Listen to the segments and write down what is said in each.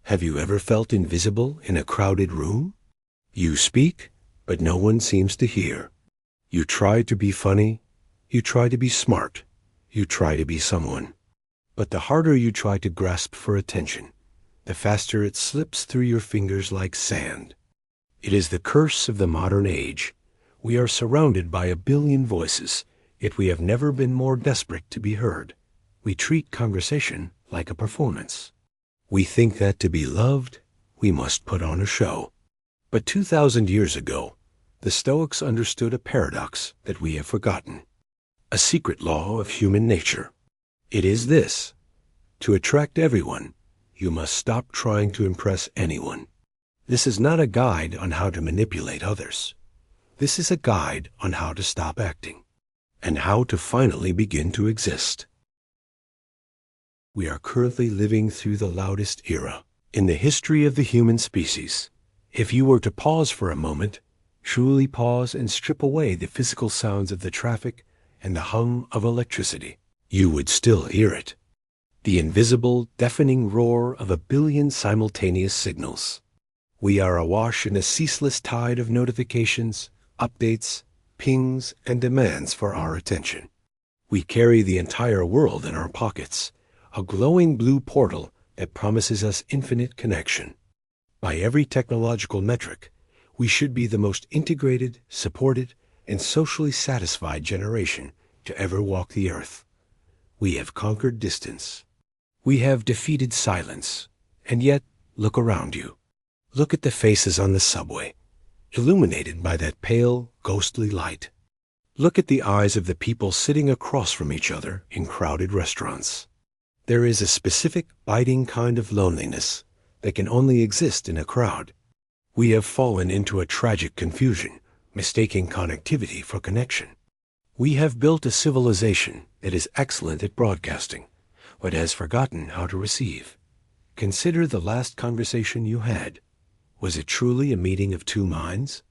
Have you ever felt invisible in a crowded room? You speak, but no one seems to hear. You try to be funny, you try to be smart, you try to be someone. But the harder you try to grasp for attention, the faster it slips through your fingers like sand. It is the curse of the modern age. We are surrounded by a billion voices, yet we have never been more desperate to be heard. We treat conversation like a performance. We think that to be loved, we must put on a show. But 2,000 years ago, the Stoics understood a paradox that we have forgotten, a secret law of human nature. It is this: to attract everyone, you must stop trying to impress anyone. This is not a guide on how to manipulate others. This is a guide on how to stop acting, and how to finally begin to exist. We are currently living through the loudest era in the history of the human species. If you were to pause for a moment, truly pause and strip away the physical sounds of the traffic and the hum of electricity, you would still hear it. The invisible, deafening roar of a billion simultaneous signals. We are awash in a ceaseless tide of notifications, updates, pings, and demands for our attention. We carry the entire world in our pockets, a glowing blue portal that promises us infinite connection. By every technological metric, we should be the most integrated, supported, and socially satisfied generation to ever walk the earth. We have conquered distance. We have defeated silence. And yet, look around you. Look at the faces on the subway, illuminated by that pale, ghostly light. Look at the eyes of the people sitting across from each other in crowded restaurants. There is a specific, biting kind of loneliness that can only exist in a crowd. We have fallen into a tragic confusion, mistaking connectivity for connection. We have built a civilization that is excellent at broadcasting, but has forgotten how to receive. Consider the last conversation you had. Was it truly a meeting of two minds?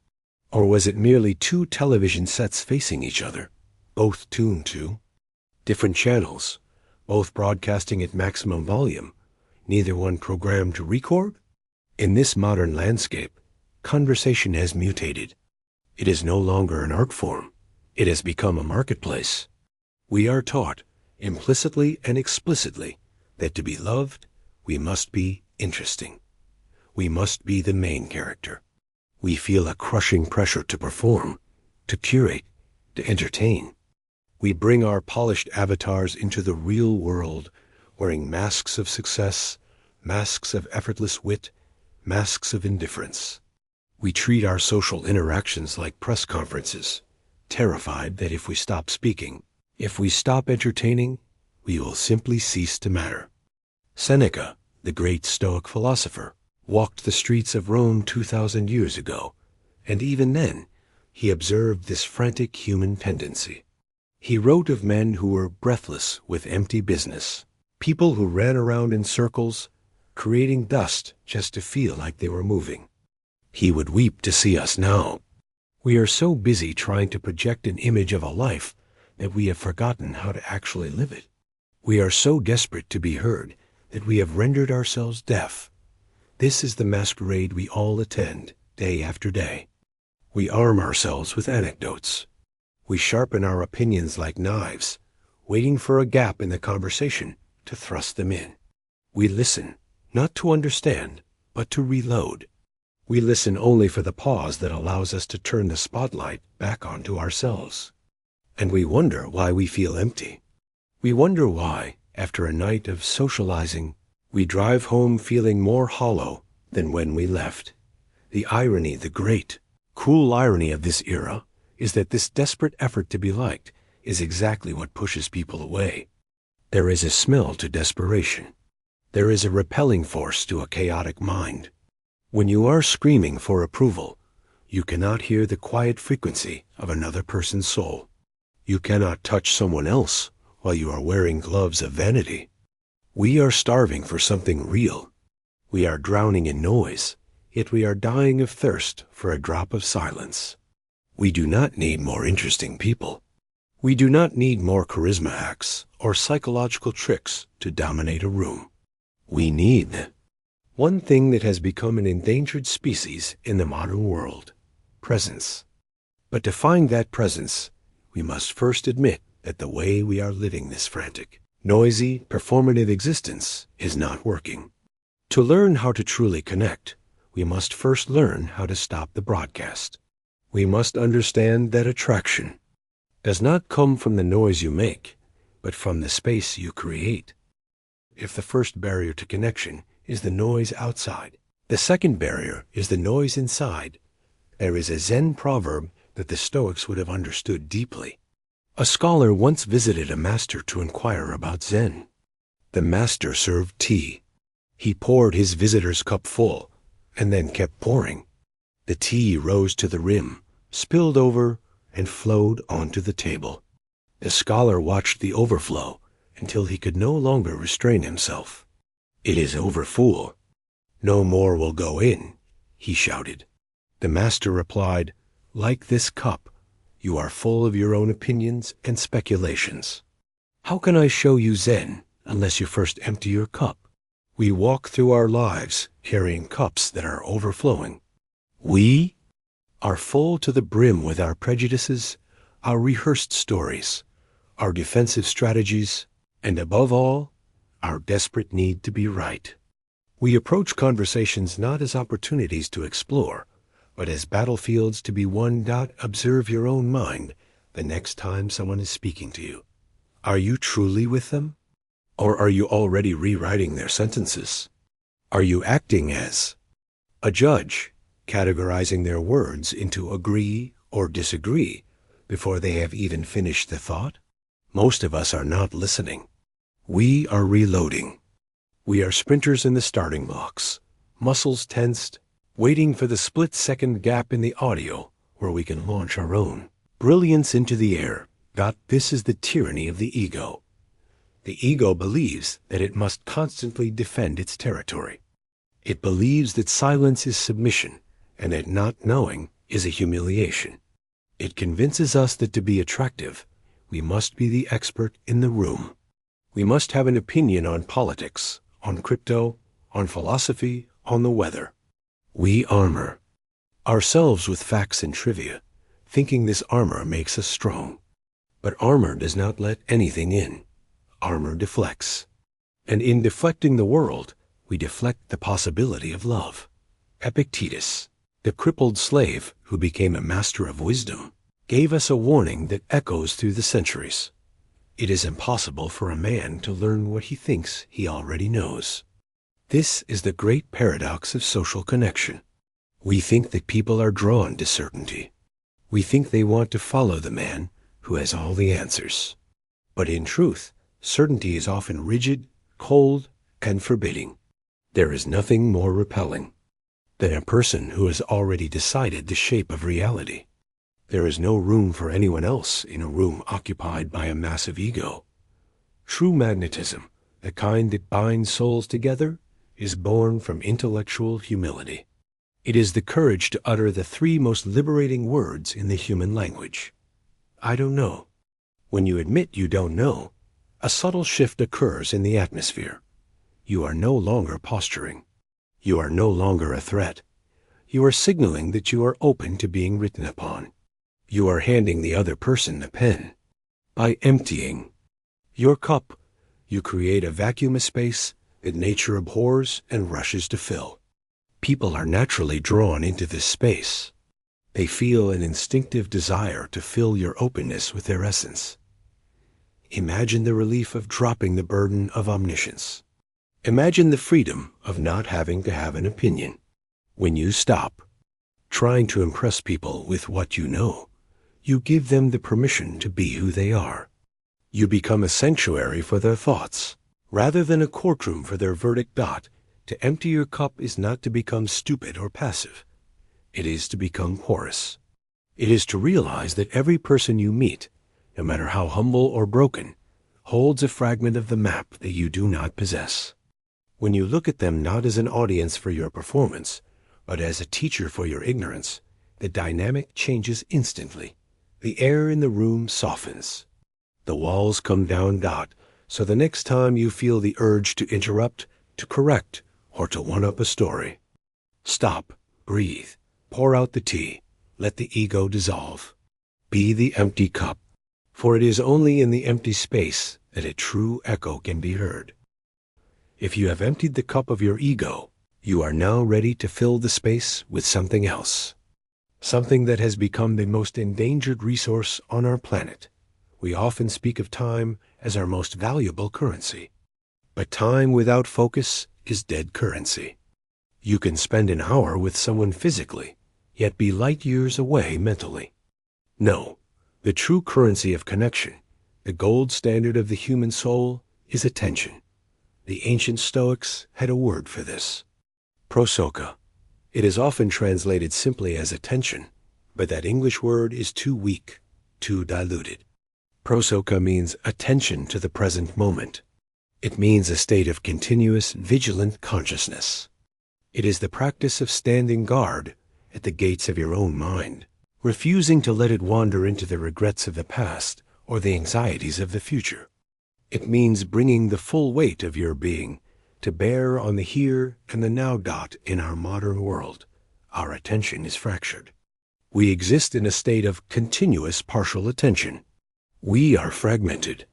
Or was it merely two television sets facing each other, both tuned to different channels, both broadcasting at maximum volume, neither one programmed to record? In this modern landscape, conversation has mutated. It is no longer an art form. It has become a marketplace. We are taught, implicitly and explicitly, that to be loved, we must be interesting. We must be the main character. We feel a crushing pressure to perform, to curate, to entertain. We bring our polished avatars into the real world, wearing masks of success, masks of effortless wit, masks of indifference. We treat our social interactions like press conferences, terrified that if we stop speaking, if we stop entertaining, we will simply cease to matter. Seneca, the great Stoic philosopher, walked the streets of Rome 2,000 years ago, and even then, he observed this frantic human tendency. He wrote of men who were breathless with empty business, people who ran around in circles, creating dust just to feel like they were moving. He would weep to see us now. We are so busy trying to project an image of a life that we have forgotten how to actually live it. We are so desperate to be heard that we have rendered ourselves deaf. This is the masquerade we all attend, day after day. We arm ourselves with anecdotes. We sharpen our opinions like knives, waiting for a gap in the conversation to thrust them in. We listen, not to understand, but to reload. We listen only for the pause that allows us to turn the spotlight back onto ourselves. And we wonder why we feel empty. We wonder why, after a night of socializing, we drive home feeling more hollow than when we left. The irony, the great, cruel irony of this era, is that this desperate effort to be liked is exactly what pushes people away. There is a smell to desperation. There is a repelling force to a chaotic mind. When you are screaming for approval, you cannot hear the quiet frequency of another person's soul. You cannot touch someone else while you are wearing gloves of vanity. We are starving for something real. We are drowning in noise, yet we are dying of thirst for a drop of silence. We do not need more interesting people. We do not need more charisma hacks or psychological tricks to dominate a room. We need One thing that has become an endangered species in the modern world: presence. But to find that presence, we must first admit that the way we are living this frantic, noisy, performative existence is not working. To learn how to truly connect, we must first learn how to stop the broadcast. We must understand that attraction does not come from the noise you make, but from the space you create. If the first barrier to connection is the noise outside, the second barrier is the noise inside. There is a Zen proverb that the Stoics would have understood deeply. A scholar once visited a master to inquire about Zen. The master served tea. He poured his visitor's cup full, and then kept pouring. The tea rose to the rim, spilled over, and flowed onto the table. The scholar watched the overflow until he could no longer restrain himself. "It is over full. No more will go in," he shouted. The master replied, "Like this cup, you are full of your own opinions and speculations. How can I show you Zen unless you first empty your cup?" We walk through our lives carrying cups that are overflowing. We are full to the brim with our prejudices, our rehearsed stories, our defensive strategies, and above all, our desperate need to be right. We approach conversations not as opportunities to explore, but as battlefields to be won. Observe your own mind the next time someone is speaking to you. Are you truly with them? Or are you already rewriting their sentences? Are you acting as a judge, categorizing their words into agree or disagree before they have even finished the thought? Most of us are not listening. We are reloading. We are sprinters in the starting blocks, muscles tensed, waiting for the split-second gap in the audio where we can launch our own brilliance into the air. This is the tyranny of the ego. The ego believes that it must constantly defend its territory. It believes that silence is submission and that not knowing is a humiliation. It convinces us that to be attractive, we must be the expert in the room. We must have an opinion on politics, on crypto, on philosophy, on the weather. We armor ourselves with facts and trivia, thinking this armor makes us strong. But armor does not let anything in. Armor deflects. And in deflecting the world, we deflect the possibility of love. Epictetus, the crippled slave who became a master of wisdom, gave us a warning that echoes through the centuries. It is impossible for a man to learn what he thinks he already knows. This is the great paradox of social connection. We think that people are drawn to certainty. We think they want to follow the man who has all the answers. But in truth, certainty is often rigid, cold, and forbidding. There is nothing more repelling than a person who has already decided the shape of reality. There is no room for anyone else in a room occupied by a massive ego. True magnetism, the kind that binds souls together, is born from intellectual humility. It is the courage to utter the three most liberating words in the human language. I don't know. When you admit you don't know, a subtle shift occurs in the atmosphere. You are no longer posturing. You are no longer a threat. You are signaling that you are open to being written upon. You are handing the other person a pen. By emptying your cup, you create a vacuum of space that nature abhors and rushes to fill. People are naturally drawn into this space. They feel an instinctive desire to fill your openness with their essence. Imagine the relief of dropping the burden of omniscience. Imagine the freedom of not having to have an opinion. When you stop trying to impress people with what you know, you give them the permission to be who they are. You become a sanctuary for their thoughts, rather than a courtroom for their verdict. To empty your cup is not to become stupid or passive. It is to become porous. It is to realize that every person you meet, no matter how humble or broken, holds a fragment of the map that you do not possess. When you look at them not as an audience for your performance, but as a teacher for your ignorance, the dynamic changes instantly. The air in the room softens. The walls come down. So the next time you feel the urge to interrupt, to correct, or to one-up a story. Stop, breathe, pour out the tea, let the ego dissolve. Be the empty cup, for it is only in the empty space that a true echo can be heard. If you have emptied the cup of your ego, you are now ready to fill the space with something else. Something that has become the most endangered resource on our planet. We often speak of time as our most valuable currency. But time without focus is dead currency. You can spend an hour with someone physically, yet be light years away mentally. No, the true currency of connection, the gold standard of the human soul, is attention. The ancient Stoics had a word for this. Prosochê. It is often translated simply as attention, but that English word is too weak, too diluted. Prosochê means attention to the present moment. It means a state of continuous, vigilant consciousness. It is the practice of standing guard at the gates of your own mind, refusing to let it wander into the regrets of the past or the anxieties of the future. It means bringing the full weight of your being to bear on the here and the now. In our modern world, our attention is fractured. We exist in a state of continuous partial attention. We are fragmented.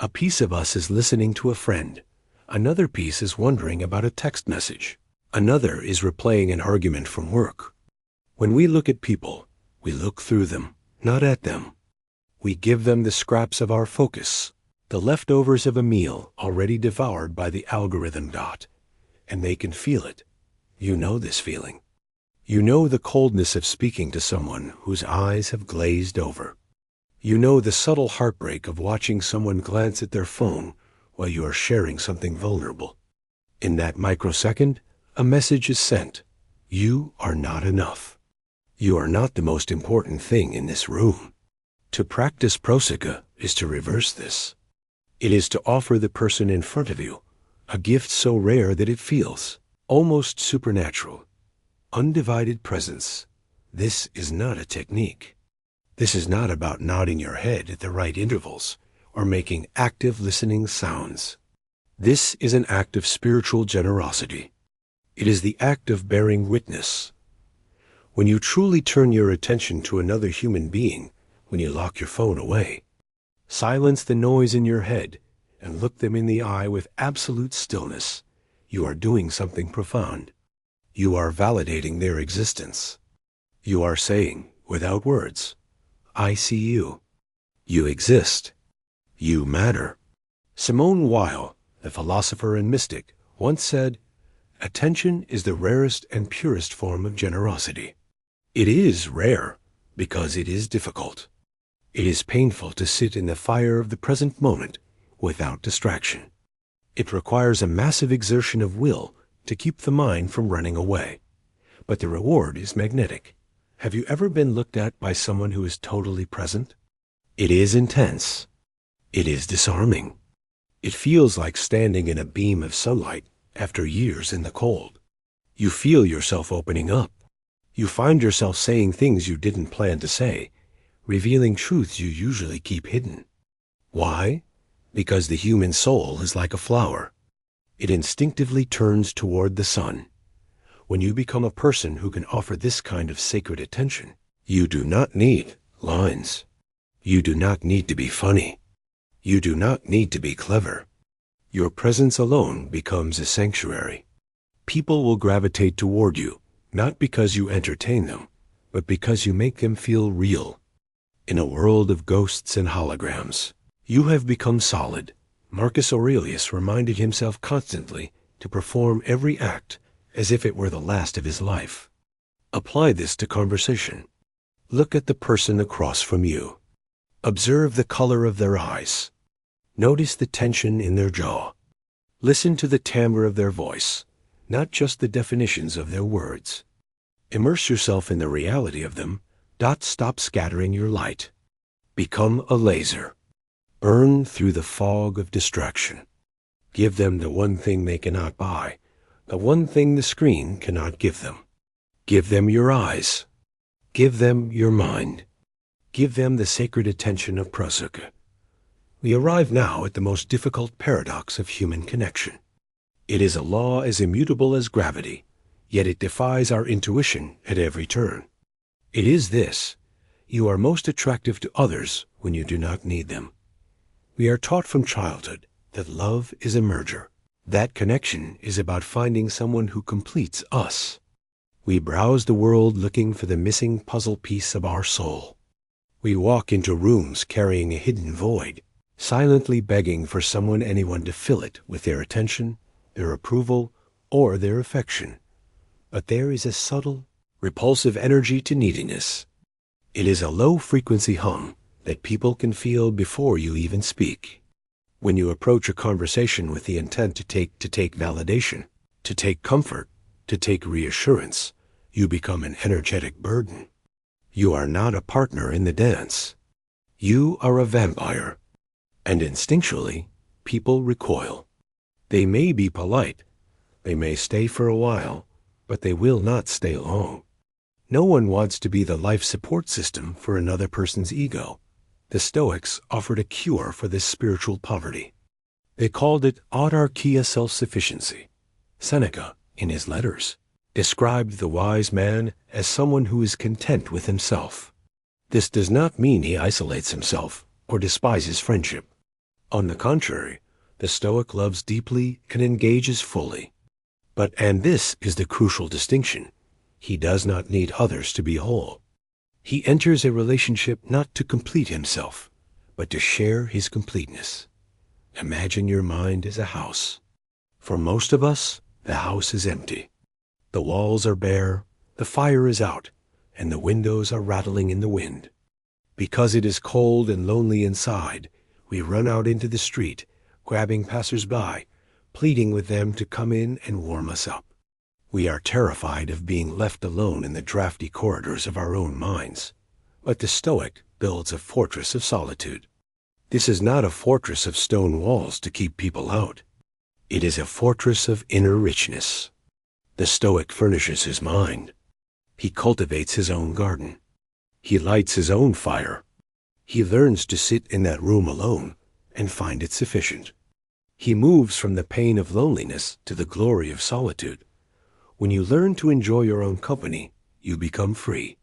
A piece of us is listening to a friend. Another piece is wondering about a text message. Another is replaying an argument from work. When we look at people, we look through them, not at them. We give them the scraps of our focus, the leftovers of a meal already devoured by the algorithm. And they can feel it. You know this feeling. You know the coldness of speaking to someone whose eyes have glazed over. You know the subtle heartbreak of watching someone glance at their phone while you are sharing something vulnerable. In that microsecond, a message is sent. You are not enough. You are not the most important thing in this room. To practice Prosochê is to reverse this. It is to offer the person in front of you a gift so rare that it feels almost supernatural. Undivided presence. This is not a technique. This is not about nodding your head at the right intervals or making active listening sounds. This is an act of spiritual generosity. It is the act of bearing witness. When you truly turn your attention to another human being, when you lock your phone away, silence the noise in your head and look them in the eye with absolute stillness, you are doing something profound. You are validating their existence. You are saying, without words, I see you. You exist. You matter. Simone Weil, the philosopher and mystic, once said, attention is the rarest and purest form of generosity. It is rare because it is difficult. It is painful to sit in the fire of the present moment without distraction. It requires a massive exertion of will to keep the mind from running away. But the reward is magnetic. Have you ever been looked at by someone who is totally present? It is intense. It is disarming. It feels like standing in a beam of sunlight after years in the cold. You feel yourself opening up. You find yourself saying things you didn't plan to say, revealing truths you usually keep hidden. Why? Because the human soul is like a flower. It instinctively turns toward the sun. When you become a person who can offer this kind of sacred attention, you do not need lines. You do not need to be funny. You do not need to be clever. Your presence alone becomes a sanctuary. People will gravitate toward you, not because you entertain them, but because you make them feel real. In a world of ghosts and holograms, you have become solid. Marcus Aurelius reminded himself constantly to perform every act as if it were the last of his life. Apply this to conversation. Look at the person across from you. Observe the color of their eyes. Notice the tension in their jaw. Listen to the timbre of their voice, not just the definitions of their words. Immerse yourself in the reality of them. Stop scattering your light. Become a laser. Burn through the fog of distraction. Give them the one thing they cannot buy, the one thing the screen cannot give them. Give them your eyes. Give them your mind. Give them the sacred attention of Prosochê. We arrive now at the most difficult paradox of human connection. It is a law as immutable as gravity, yet it defies our intuition at every turn. It is this: you are most attractive to others when you do not need them. We are taught from childhood that love is a merger. That connection is about finding someone who completes us. We browse the world looking for the missing puzzle piece of our soul. We walk into rooms carrying a hidden void, silently begging for anyone to fill it with their attention, their approval, or their affection. But there is a subtle, repulsive energy to neediness. It is a low-frequency hum that people can feel before you even speak. When you approach a conversation with the intent to take validation, to take comfort, to take reassurance, you become an energetic burden. You are not a partner in the dance. You are a vampire. And instinctually, people recoil. They may be polite, they may stay for a while, but they will not stay long. No one wants to be the life support system for another person's ego. The Stoics offered a cure for this spiritual poverty. They called it autarkia, self-sufficiency. Seneca, in his letters, described the wise man as someone who is content with himself. This does not mean he isolates himself or despises friendship. On the contrary, the Stoic loves deeply and engages fully. And this is the crucial distinction, he does not need others to be whole. He enters a relationship not to complete himself, but to share his completeness. Imagine your mind as a house. For most of us, the house is empty. The walls are bare, the fire is out, and the windows are rattling in the wind. Because it is cold and lonely inside, we run out into the street, grabbing passers-by, pleading with them to come in and warm us up. We are terrified of being left alone in the drafty corridors of our own minds. But the Stoic builds a fortress of solitude. This is not a fortress of stone walls to keep people out. It is a fortress of inner richness. The Stoic furnishes his mind. He cultivates his own garden. He lights his own fire. He learns to sit in that room alone and find it sufficient. He moves from the pain of loneliness to the glory of solitude. When you learn to enjoy your own company, you become free.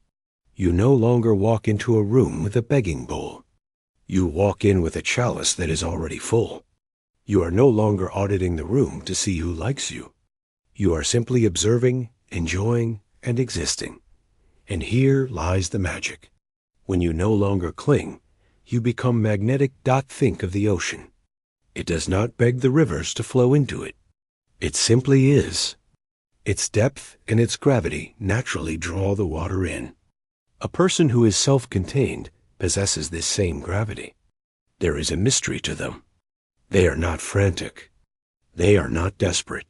You no longer walk into a room with a begging bowl. You walk in with a chalice that is already full. You are no longer auditing the room to see who likes you. You are simply observing, enjoying, and existing. And here lies the magic. When you no longer cling, you become magnetic. Think of the ocean. It does not beg the rivers to flow into it. It simply is. Its depth and its gravity naturally draw the water in. A person who is self-contained possesses this same gravity. There is a mystery to them. They are not frantic. They are not desperate.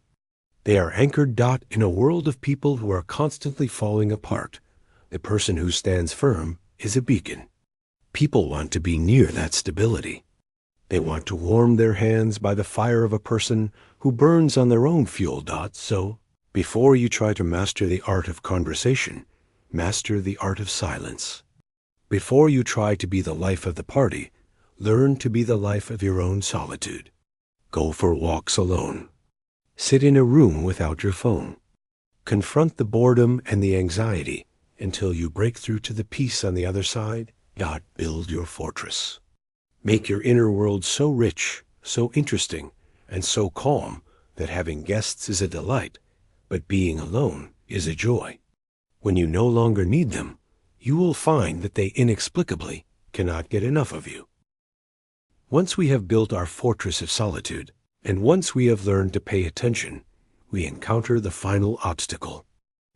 They are anchored. In a world of people who are constantly falling apart, the person who stands firm is a beacon. People want to be near that stability. They want to warm their hands by the fire of a person who burns on their own fuel. So, before you try to master the art of conversation, master the art of silence. Before you try to be the life of the party, learn to be the life of your own solitude. Go for walks alone. Sit in a room without your phone. Confront the boredom and the anxiety until you break through to the peace on the other side. Build your fortress. Make your inner world so rich, so interesting, and so calm that having guests is a delight, but being alone is a joy. When you no longer need them, you will find that they inexplicably cannot get enough of you. Once we have built our fortress of solitude, and once we have learned to pay attention, we encounter the final obstacle.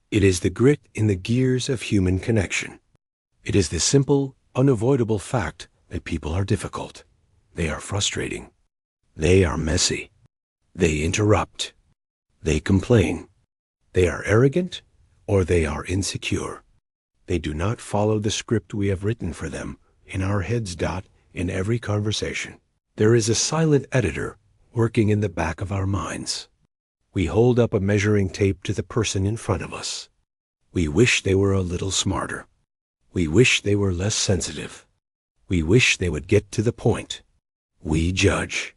It is the grit in the gears of human connection. It is the simple, unavoidable fact that people are difficult. They are frustrating. They are messy. They interrupt. They complain. They are arrogant, or they are insecure. They do not follow the script we have written for them in our heads. In every conversation, there is a silent editor working in the back of our minds. We hold up a measuring tape to the person in front of us. We wish they were a little smarter. We wish they were less sensitive. We wish they would get to the point. We judge.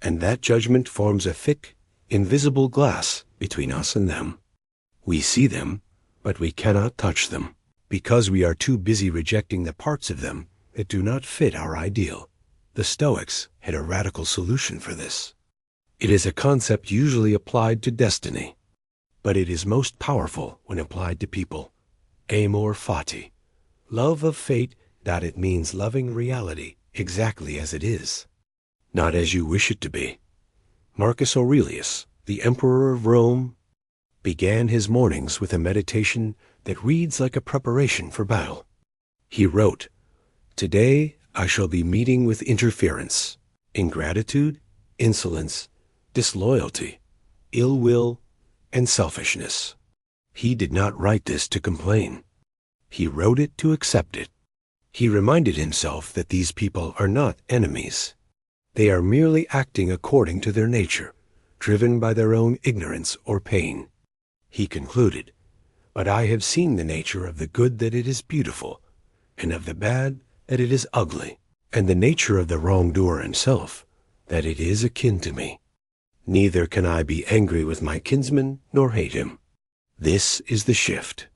And that judgment forms a thick, invisible glass between us and them. We see them, but we cannot touch them, because we are too busy rejecting the parts of them that do not fit our ideal. The Stoics had a radical solution for this. It is a concept usually applied to destiny, but it is most powerful when applied to people. Amor Fati. Love of fate, that it means loving reality exactly as it is, not as you wish it to be. Marcus Aurelius, the emperor of Rome, began his mornings with a meditation that reads like a preparation for battle. He wrote, "Today I shall be meeting with interference, ingratitude, insolence, disloyalty, ill will, and selfishness." He did not write this to complain. He wrote it to accept it. He reminded himself that these people are not enemies. They are merely acting according to their nature, driven by their own ignorance or pain. He concluded, "But I have seen the nature of the good that it is beautiful, and of the bad that it is ugly, and the nature of the wrongdoer himself, that it is akin to me. Neither can I be angry with my kinsman nor hate him." This is the shift.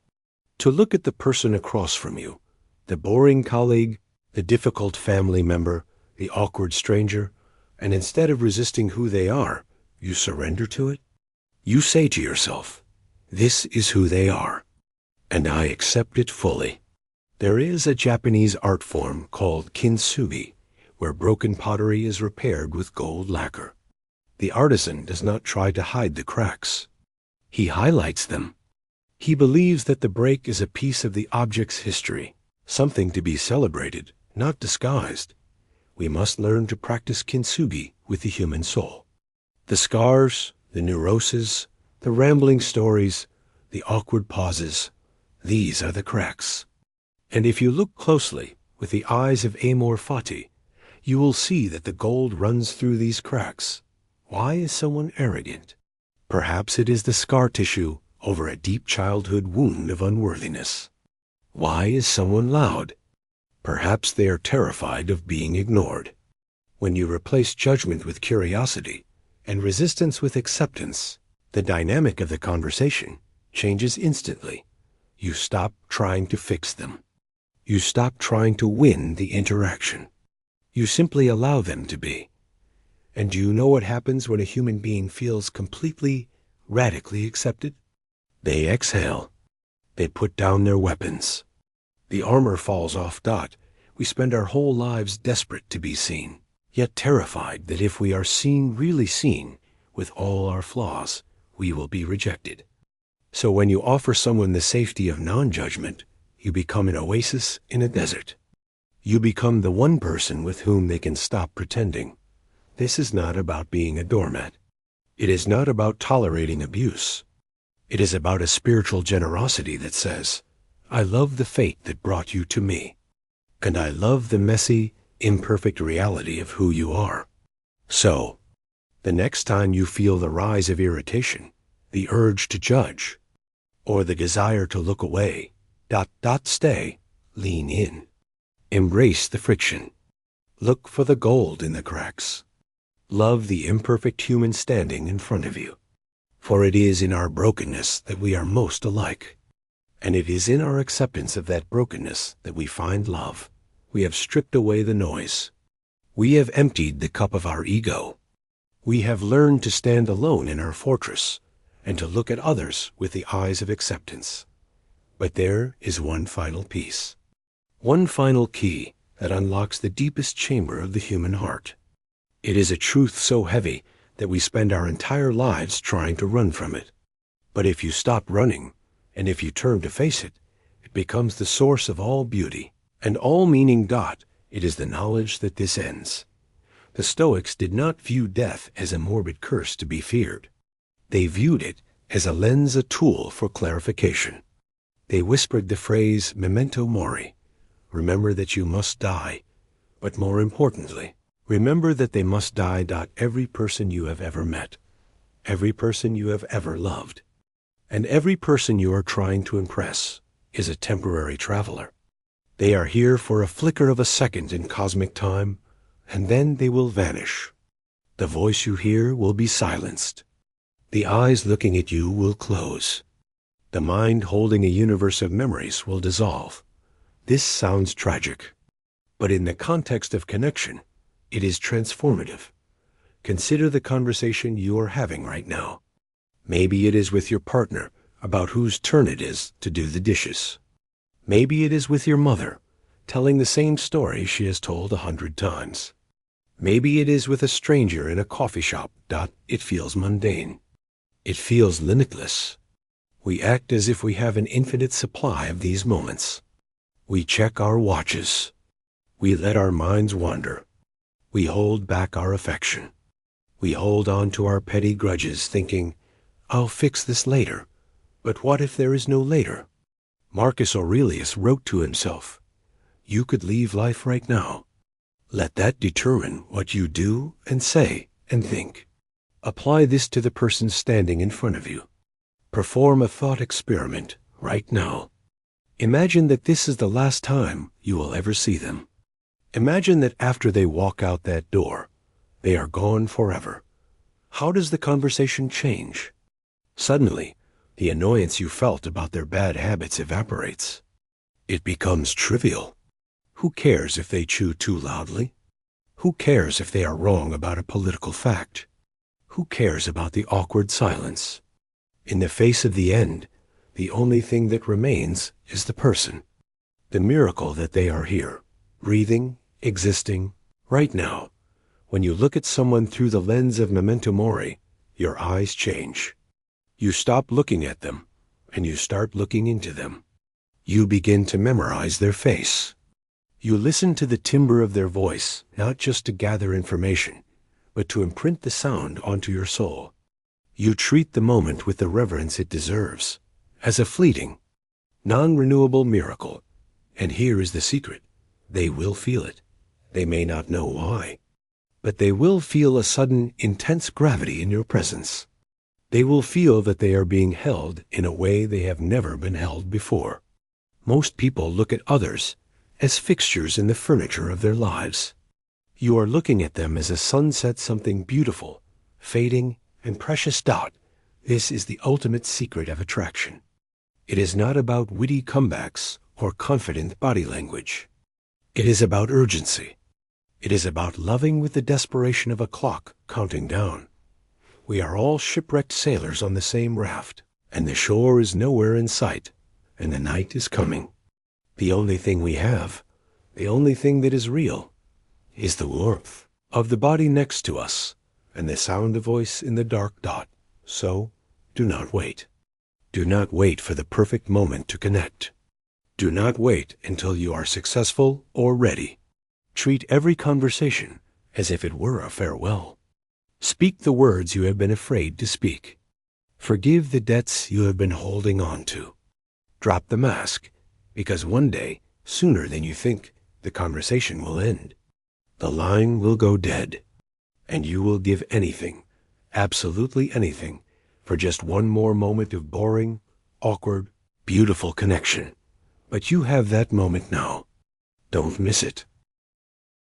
To look at the person across from you, the boring colleague, the difficult family member, the awkward stranger, and instead of resisting who they are, you surrender to it. You say to yourself, "This is who they are, and I accept it fully." There is a Japanese art form called kintsugi, where broken pottery is repaired with gold lacquer. The artisan does not try to hide the cracks. He highlights them. He believes that the break is a piece of the object's history, something to be celebrated, not disguised. We must learn to practice kintsugi with the human soul. The scars, the neuroses, the rambling stories, the awkward pauses, these are the cracks. And if you look closely with the eyes of Amor Fati, you will see that the gold runs through these cracks. Why is someone arrogant? Perhaps it is the scar tissue over a deep childhood wound of unworthiness. Why is someone loud? Perhaps they are terrified of being ignored. When you replace judgment with curiosity and resistance with acceptance, the dynamic of the conversation changes instantly. You stop trying to fix them. You stop trying to win the interaction. You simply allow them to be. And do you know what happens when a human being feels completely, radically accepted? They exhale. They put down their weapons. The armor falls off. We spend our whole lives desperate to be seen, yet terrified that if we are seen, really seen, with all our flaws, we will be rejected. So when you offer someone the safety of non-judgment, you become an oasis in a desert. You become the one person with whom they can stop pretending. This is not about being a doormat. It is not about tolerating abuse. It is about a spiritual generosity that says, "I love the fate that brought you to me, and I love the messy, imperfect reality of who you are." So, the next time you feel the rise of irritation, the urge to judge, or the desire to look away, stay, lean in. Embrace the friction. Look for the gold in the cracks. Love the imperfect human standing in front of you. For it is in our brokenness that we are most alike. And it is in our acceptance of that brokenness that we find love. We have stripped away the noise. We have emptied the cup of our ego. We have learned to stand alone in our fortress and to look at others with the eyes of acceptance. But there is one final piece, one final key that unlocks the deepest chamber of the human heart. It is a truth so heavy that we spend our entire lives trying to run from it. But if you stop running, and if you turn to face it, it becomes the source of all beauty and all meaning. It is the knowledge that this ends. The Stoics did not view death as a morbid curse to be feared. They viewed it as a lens, a tool for clarification. They whispered the phrase memento mori, remember that you must die, but more importantly, remember that they must die. Every person you have ever met, every person you have ever loved, and every person you are trying to impress is a temporary traveler. They are here for a flicker of a second in cosmic time, and then they will vanish. The voice you hear will be silenced. The eyes looking at you will close. The mind holding a universe of memories will dissolve. This sounds tragic, but in the context of connection, it is transformative. Consider the conversation you are having right now. Maybe it is with your partner about whose turn it is to do the dishes. Maybe it is with your mother, telling the same story she has told 100 times. Maybe it is with a stranger in a coffee shop. It feels mundane. It feels limitless. We act as if we have an infinite supply of these moments. We check our watches. We let our minds wander. We hold back our affection. We hold on to our petty grudges, thinking, I'll fix this later. But what if there is no later? Marcus Aurelius wrote to himself, you could leave life right now. Let that determine what you do and say and think. Apply this to the person standing in front of you. Perform a thought experiment right now. Imagine that this is the last time you will ever see them. Imagine that after they walk out that door, they are gone forever. How does the conversation change? Suddenly, the annoyance you felt about their bad habits evaporates. It becomes trivial. Who cares if they chew too loudly? Who cares if they are wrong about a political fact? Who cares about the awkward silence? In the face of the end, the only thing that remains is the person. The miracle that they are here, breathing, existing, right now. When you look at someone through the lens of memento mori, your eyes change. You stop looking at them, and you start looking into them. You begin to memorize their face. You listen to the timbre of their voice, not just to gather information, but to imprint the sound onto your soul. You treat the moment with the reverence it deserves, as a fleeting, non-renewable miracle. And here is the secret. They will feel it. They may not know why, but they will feel a sudden, intense gravity in your presence. They will feel that they are being held in a way they have never been held before. Most people look at others as fixtures in the furniture of their lives. You are looking at them as a sunset, something beautiful, fading, and precious. This is the ultimate secret of attraction. It is not about witty comebacks or confident body language. It is about urgency. It is about loving with the desperation of a clock counting down. We are all shipwrecked sailors on the same raft, and the shore is nowhere in sight, and the night is coming. The only thing we have, the only thing that is real, is the warmth of the body next to us and the sound of voice in the dark. So, do not wait. Do not wait for the perfect moment to connect. Do not wait until you are successful or ready. Treat every conversation as if it were a farewell. Speak the words you have been afraid to speak. Forgive the debts you have been holding on to. Drop the mask, because one day, sooner than you think, the conversation will end. The line will go dead, and you will give anything, absolutely anything, for just one more moment of boring, awkward, beautiful connection. But you have that moment now. Don't miss it.